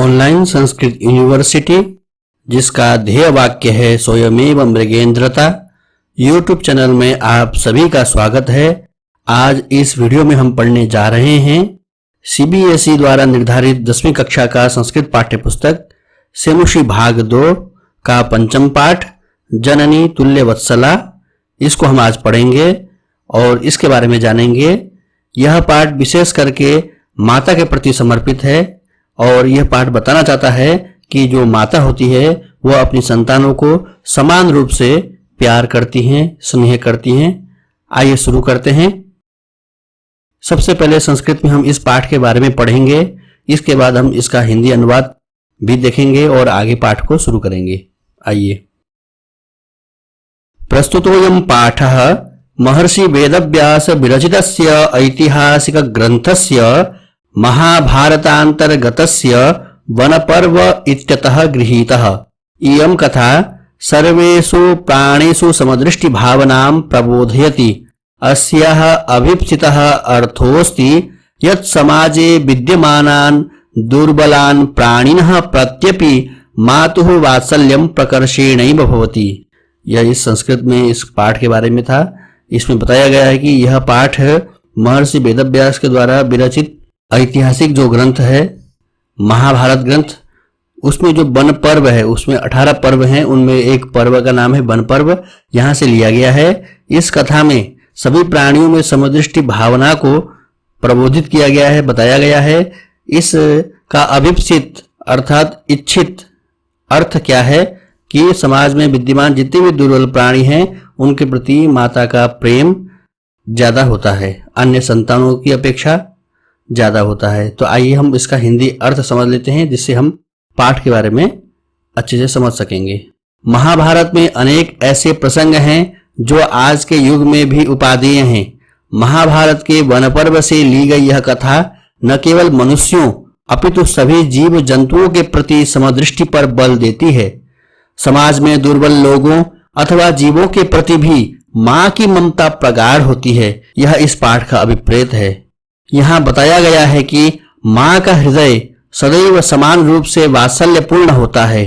Online Sanskrit university, जिसका ध्येय वाक्य है स्वयमेव मृगेंद्रता, यूट्यूब चैनल में आप सभी का स्वागत है। आज इस वीडियो में हम पढ़ने जा रहे हैं सीबीएसई द्वारा निर्धारित 10वीं कक्षा का संस्कृत पाठ्य पुस्तक सेमुषी भाग 2 का पंचम पाठ जननी तुल्य वत्सला। इसको हम आज पढ़ेंगे और इसके बारे में जानेंगे। यह पाठ विशेष करके माता के प्रति समर्पित है और यह पाठ बताना चाहता है कि जो माता होती है वह अपनी संतानों को समान रूप से प्यार करती हैं, स्नेह करती हैं। आइए शुरू करते हैं। सबसे पहले संस्कृत में हम इस पाठ के बारे में पढ़ेंगे, इसके बाद हम इसका हिंदी अनुवाद भी देखेंगे और आगे पाठ को शुरू करेंगे। आइए। प्रस्तुतोऽयं पाठः महर्षि वेदव्यास विरचितस्य ऐतिहासिक ग्रंथस्य महाभारतांतर्गतस्य वनपर्व इत्यतः गृहीतः। इयं कथा सर्वेषु प्राणिषु समदृष्टि भावनां प्रबोधयति। अस्याः अभीप्सितः अर्थोऽस्ति यत् समाजे विद्यमानान् दुर्बलान् प्राणिनः प्रत्यपि मातुः वात्सल्यं प्रकर्षेणैव भवति। यह इस संस्कृत में इस पाठ के बारे में था। इसमें बताया गया है कि यह पाठ महर्षि वेदव्यास के द्वारा विरचित ऐतिहासिक जो ग्रंथ है महाभारत ग्रंथ, उसमें जो वन पर्व है उसमें 18 पर्व हैं, उनमें एक पर्व का नाम है वन पर्व, यहाँ से लिया गया है। इस कथा में सभी प्राणियों में समदृष्टि भावना को प्रबोधित किया गया है, बताया गया है। इस का अभीप्सित अर्थात इच्छित अर्थ क्या है कि समाज में विद्यमान जितने भी दुर्बल प्राणी हैं उनके प्रति माता का प्रेम ज्यादा होता है, अन्य संतानों की अपेक्षा ज्यादा होता है। तो आइए हम इसका हिंदी अर्थ समझ लेते हैं, जिससे हम पाठ के बारे में अच्छे से समझ सकेंगे। महाभारत में अनेक ऐसे प्रसंग हैं जो आज के युग में भी उपादेय हैं। महाभारत के वन पर्व से ली गई यह कथा न केवल मनुष्यों अपितु सभी जीव जंतुओं के प्रति समदृष्टि पर बल देती है। समाज में दुर्बल लोगों अथवा जीवों के प्रति भी मां की ममता प्रगाढ़ होती है। यह इस पाठ का अभिप्रेत है। यहाँ बताया गया है कि मां का हृदय सदैव समान रूप से वात्सल्यपूर्ण होता है,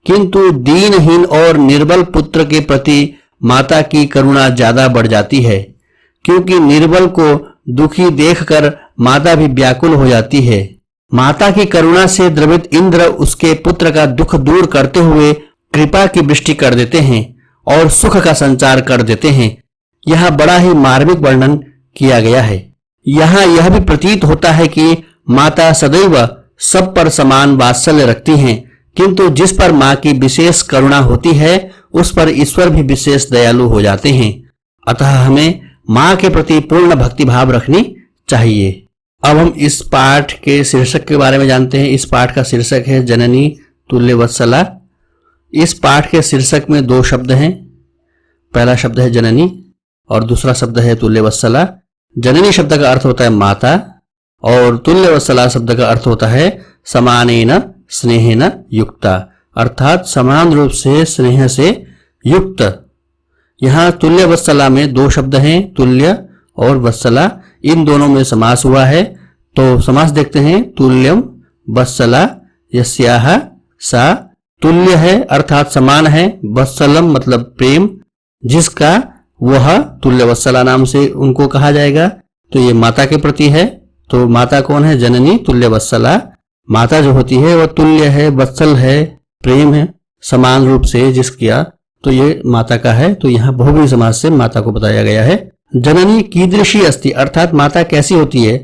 किंतु दीनहीन और निर्बल पुत्र के प्रति माता की करुणा ज्यादा बढ़ जाती है, क्योंकि निर्बल को दुखी देखकर माता भी व्याकुल हो जाती है। माता की करुणा से द्रवित इंद्र उसके पुत्र का दुख दूर करते हुए कृपा की वृष्टि कर देते हैं और सुख का संचार कर देते हैं। यह बड़ा ही मार्मिक वर्णन किया गया है। यहाँ यह भी प्रतीत होता है कि माता सदैव सब पर समान वात्सल्य रखती हैं, किंतु जिस पर माँ की विशेष करुणा होती है उस पर ईश्वर भी विशेष दयालु हो जाते हैं। अतः हमें माँ के प्रति पूर्ण भक्तिभाव रखनी चाहिए। अब हम इस पाठ के शीर्षक के बारे में जानते हैं। इस पाठ का शीर्षक है जननी तुल्य वत्सला। इस पाठ के शीर्षक में 2 शब्द हैं। पहला शब्द है जननी और दूसरा शब्द है तुल्य वत्सला। जननी शब्द का अर्थ होता है माता और तुल्य वत्सला शब्द का अर्थ होता है समानेन स्नेहेन युक्ता, अर्थात समान रूप से स्नेह से युक्त। यहाँ तुल्य वत्सला में 2 शब्द हैं, तुल्य और वत्सला, इन दोनों में समास हुआ है। तो समास देखते हैं। तुल्यम वत्सला यस्याह सा, तुल्य है अर्थात समान है, वत्सलम मतलब प्रेम, जिसका वह तुल्य वत्सला नाम से उनको कहा जाएगा। तो ये माता के प्रति है। तो माता कौन है? जननी तुल्य वत्सला। माता जो होती है वह तुल्य है, वत्सल है, प्रेम है, समान रूप से जिसका, तो ये माता का है। तो यहाँ बहुव्रीहि समास से माता को बताया गया है। जननी कीदृशी अस्ति, अर्थात माता कैसी होती है?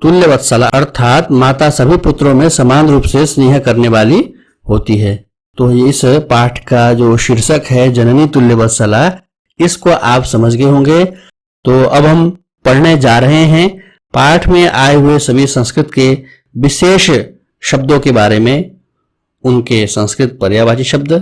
तुल्य वत्सला, अर्थात माता सभी पुत्रों में समान रूप से स्नेह करने वाली होती है। तो इस पाठ का जो शीर्षक है जननी तुल्य वत्सला, इसको आप समझ गए होंगे। तो अब हम पढ़ने जा रहे हैं पाठ में आए हुए सभी संस्कृत के विशेष शब्दों के बारे में, उनके संस्कृत पर्यायवाची शब्द,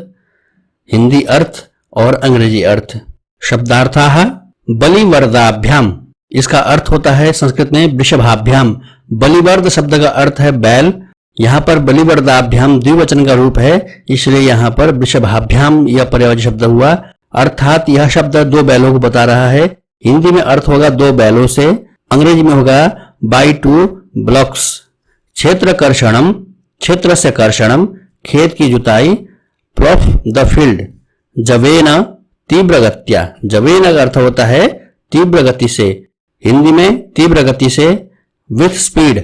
हिंदी अर्थ और अंग्रेजी अर्थ। शब्दार्थाः बलिवर्दाभ्याम, इसका अर्थ होता है संस्कृत में वृषभाभ्याम। बलिवर्द शब्द का अर्थ है बैल। यहाँ पर बलिवर्दाभ्याम द्विवचन का रूप है, इसलिए यहाँ पर वृषभाभ्याम यह पर्यायवाची शब्द हुआ। अर्थात यह शब्द 2 बैलों को बता रहा है। हिंदी में अर्थ होगा 2 बैलों से, अंग्रेजी में होगा बाय 2 ब्लॉक्स। क्षेत्रकर्षणम क्षेत्रस्य कर्षणम, खेत की जुताई, प्लॉफ द फील्ड, जवेन तीव्र गत्या, जवेन का अर्थ होता है तीव्र गति से, हिंदी में तीव्र गति से, विथ स्पीड,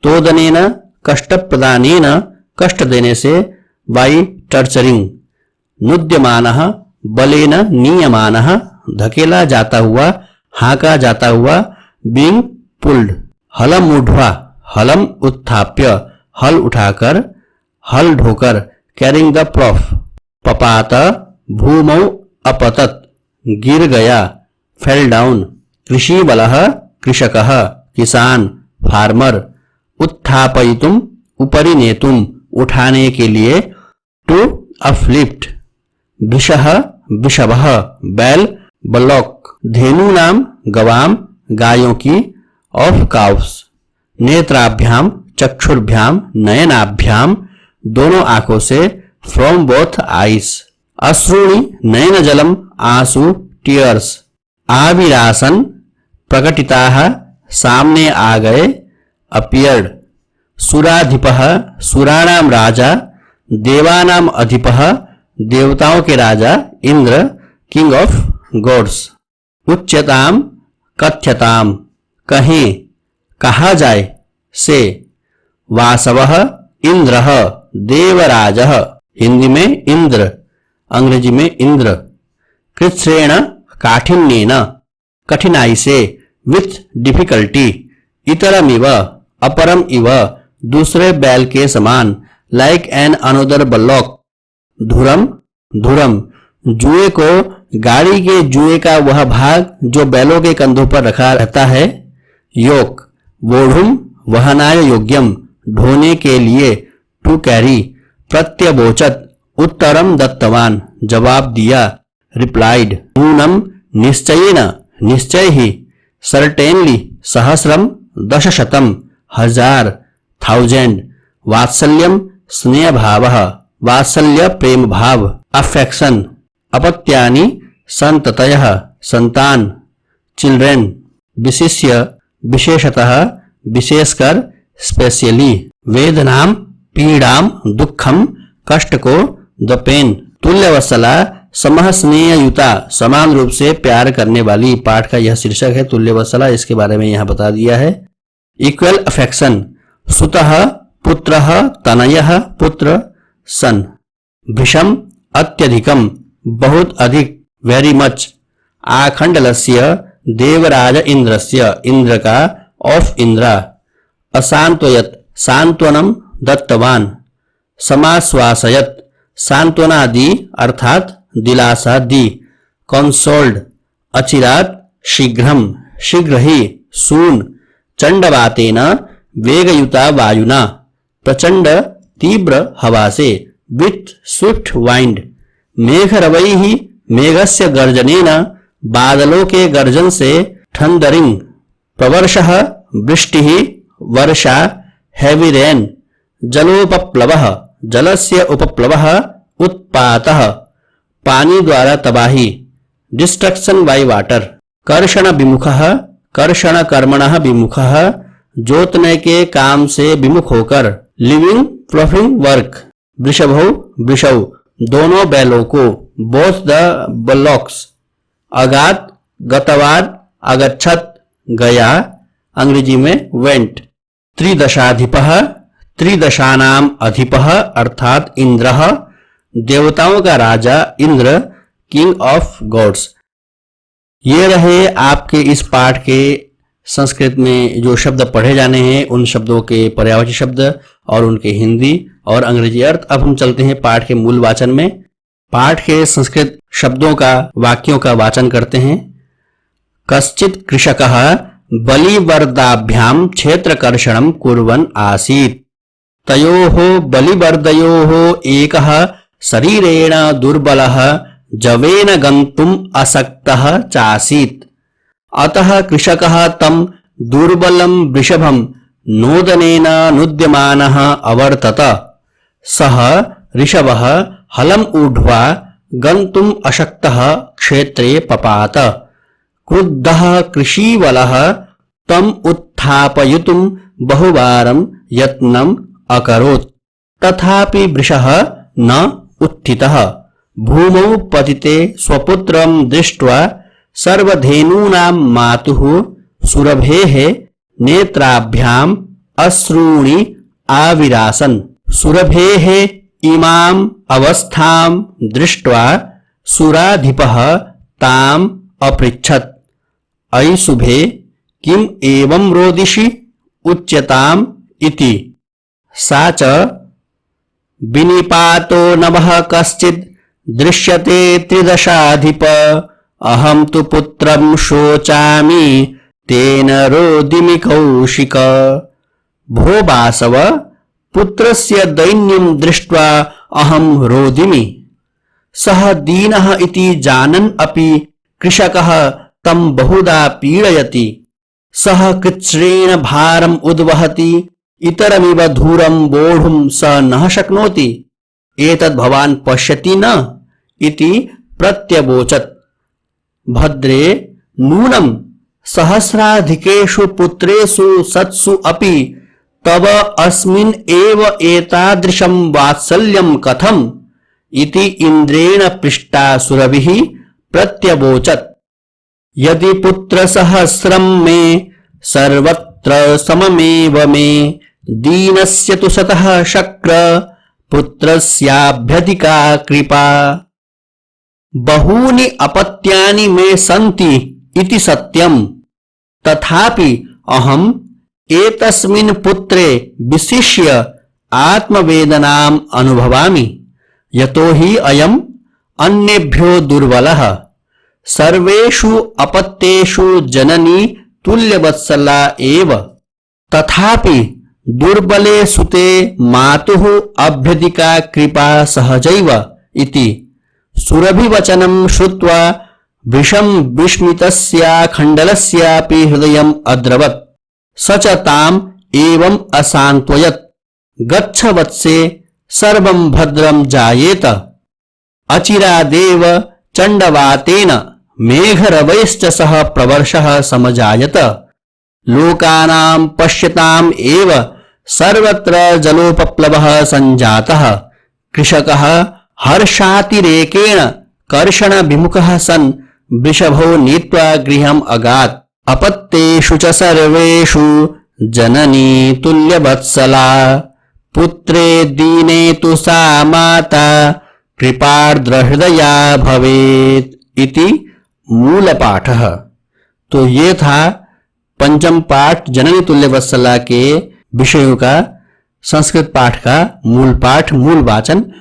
तोदनेन कष्ट प्रदानेन, कष्ट देने से, बाई टर्चरिंग, नुद्यमानः बलेन नीयमानः, धकेला जाता हुआ, हाका जाता हुआ, बीइंग पुल्ड, हलम ऊढ़वा, हलम उत्थाप्य, हल उठाकर, हल ढोकर, कैरिंग द प्लॉफ, पपात भूमौ अपतत, गिर गया, फेल डाउन, कृषि बलः कृषकः, किसान फार्मर, उत्थापयितुम उपरि नेतुम, उठाने के लिए, टू अपलिफ्ट, वृषः वृषभः, बैल बलॉक, धेनु नाम गवाम, गायों की, ऑफ काउस, नेत्राभ्याम चक्षुर्भ्याम, नयनाभ्याम, दोनों आंखों से, फ्रॉम बोथ आईज, अश्रुणि नयन जलम, आंसू टीयर्स, आविरासन प्रकटिताः, सामने आ गए, अपीयर्ड, सुराधिपः सुराणाम राजा, देवानाम अधिपः, देवताओं के राजा, इंद्र किंग ऑफ गॉड्स, उच्यताम कथ्यताम, कहें कहा जाए, से, वासवः इंद्रः देवराजः, हिंदी में इंद्र, अंग्रेजी में इंद्र, कृच्छ्रेण काठिन्येन, कठिनाई से, विथ डिफिकल्टी, इतरमिव अपरम इव, दूसरे बैल के समान, लाइक एन अनोदर बलॉक, धुरम धुरम, जुए को, गाड़ी के जुए का वह भाग जो बैलों के कंधों पर रखा रहता है, योक, वोढ़ुम वहनाय योग्यम, ढोने के लिए, टू कैरी, प्रत्यवोचत, उत्तरम दत्तवान, जवाब दिया, रिप्लाइड, नूनम निश्चयेन, निश्चय ही, सर्टेनली, सहस्रम दशशतम, हजार, थाउजेंड, वात्सल्यम स्नेह भावः, वात्सल्य प्रेम भाव, अफेक्शन, अपत्यानि संततयः, संतान, चिल्ड्रेन, विशिष्य विशेषतः, विशेषकर, स्पेशली, वेदनाम पीड़ाम दुखम, कष्ट को, द पेन, तुल्यवत्सला समह स्नेहयुता, समान रूप से प्यार करने वाली, पाठ का यह शीर्षक है तुल्यवत्सला, इसके बारे में यहां बता दिया है। इक्वल अफेक्शन, सुतः पुत्रः, तनयः पुत्र सन, भृशम अत्यधिकम, बहुत अधिक, वेरी मच, आखंडलस्य देवराज इंद्रस्य, इंद्र का, ऑफ इंद्रा, असांत्वयत सांत्वनम दत्तवान, समाश्वासयत, सांत्वना दी अर्थात दिलासा दी, कंसोल्ड, अचिरात शीघ्रम, शीघ्र ही, सून, चंडवातेन वेगयुता वायुना, प्रचंड तीव्र हवा से, विथ स्विफ्ट वाइंड, मेघरवैहि मेघस्य गर्जनेन, बादलों के गर्जन से, थंडरिंग, प्रवर्षः वृष्टि, वर्षा, हेवी रेन, जलोपप्लवः, जलस्य उपप्लवः, उत्पातः, पानी द्वारा तबाही, डिस्ट्रक्शन बाय वाटर, कर्षण विमुखः, कर्षण कर्मणः विमुखः, जोतने के काम से विमुख होकर, लिविंग प्लॉफिंग वर्क, वृषभौ वृषौ, दोनों बैलों को, बोथ द बलॉक्स, अगात गतवाद, अगच्छत गया, अंग्रेजी में वेंट, त्रिदशाधिपः, त्रिदशानाम अधिपः अर्थात इंद्रः, देवताओं का राजा, इंद्र, किंग ऑफ गॉड्स। ये रहे आपके इस पाठ के संस्कृत में जो शब्द पढ़े जाने हैं, उन शब्दों के पर्यायवाची शब्द और उनके हिंदी और अंग्रेजी अर्थ। अब हम चलते हैं पाठ के मूल वाचन में। पाठ के संस्कृत शब्दों का, वाक्यों का वाचन करते हैं। कश्चित् कृषकः बलिवर्दाभ्याम क्षेत्रकर्षणं कुर्वन् आसीत्। तयोः बलिवर्दयोः एकः शरीरेण दुर्बलः जवेन गन्तुम् अशक्तः चासीत्। अतः कृषकः तं दुर्बलं वृषभं नोदनेन नुद्यमानः अवर्तत। सः ऋषभः हलम् ऊढ्वा गन्तुम् अशक्तः क्षेत्रे पपात। क्रुद्धः कृषीवलः तम् उत्थापयितुम् बहुवारं यत्नम् अकरोत्। तथापि वृषः न उत्थितः। भूमौ पतिते स्वपुत्रं दृष्ट्वा सर्वधेनूनां मातुः सुरभेः नेत्राभ्याम् अश्रूणि आविरासन्। सुरभेः इमाम् अवस्थां दृष्ट्वा सुराधिपः ताम् अपृच्छत्, अयि शुभे किम् एवं रोदिषि उच्यताम् इति। सा च विनिपातो नभः कश्चित् दृश्यते त्रिदशाधिप। अहं तु पुत्रं शोचामि तेन रोदिमि कौशिक। भो वासव, पुत्रस्य दैन्यं दृष्ट्वा अहं रोदिमि। सः दीनः इति जानन् अपि कृषकः तं बहुधा पीडयति। सः कृच्छ्रेण भारम् उद्वहति, इतरमिव धूरं वोढुं स न शक्नोति। एतद् भवान् पश्यति न इति प्रत्यवोचत्। भद्रे, नूनं सहस्राधिकेषु पुत्रेषु सत्सु अपि तव अस्मिन् एव एतादृशं वात्सल्यं कथम् इति इन्द्रेण पृष्टा सुरभिः प्रत्यवोचत्। यदि पुत्रसहस्रं मे सर्वत्र सममेव मे, दीनस्य तु शतः शक्र पुत्रस्याभ्यधिका कृपा। बहूनि अपत्यानि मे सन्ति इति सत्यम्, तथापि अहम् एतस्मिन् पुत्रे विशिष्य आत्मवेदनाम् अनुभवामि। यतो हि अयम् अन्येभ्यो दुर्बलः। सर्वेषु अपत्येषु जननी तुल्यवत्सला एव, तथापि दुर्बले सुते मातुः अभ्यधिका कृपा सहजैव इति। सुरभिवचनं श्रुत्वा वृषं विस्मितस्याखण्डलस्यापि हृदयम् अद्रवत्। स च ताम् एवम् असान्त्वयत्। गच्छ वत्से, सर्वं भद्रं जायेत। अचिरादेव चण्डवातेन मेघरवैश्च सह प्रवर्षः समजायत। लोकानां पश्यताम् एव सर्वत्र जलोपप्लवः सञ्जातः। कृषकः हर्षातिरेकेण कर्षणविमुखः सन् वृषभो नीत्वा गृहम् अगात्। अपत्येषु च सर्वेषु जननी तुल्यवत्सला। पुत्रे दीने तु सा माता कृपार्द्रहृदया भवेत् इति मूल पाठः। तो ये था पंचम पाठ जननी तुल्यवत्सला के विषयों का संस्कृत पाठ का मूल पाठ, मूल वाचन।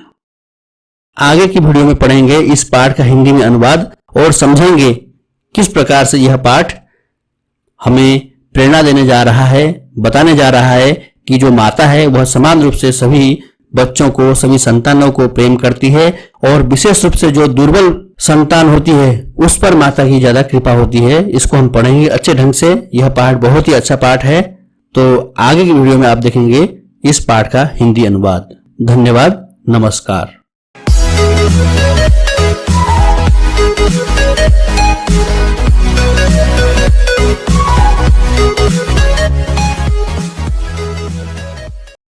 आगे की वीडियो में पढ़ेंगे इस पाठ का हिंदी में अनुवाद और समझेंगे किस प्रकार से यह पाठ हमें प्रेरणा देने जा रहा है, बताने जा रहा है कि जो माता है वह समान रूप से सभी बच्चों को, सभी संतानों को प्रेम करती है और विशेष रूप से जो दुर्बल संतान होती है उस पर माता की ज्यादा कृपा होती है। इसको हम पढ़ेंगे अच्छे ढंग से। यह पाठ बहुत ही अच्छा पाठ है। तो आगे की वीडियो में आप देखेंगे इस पाठ का हिंदी अनुवाद। धन्यवाद, नमस्कार।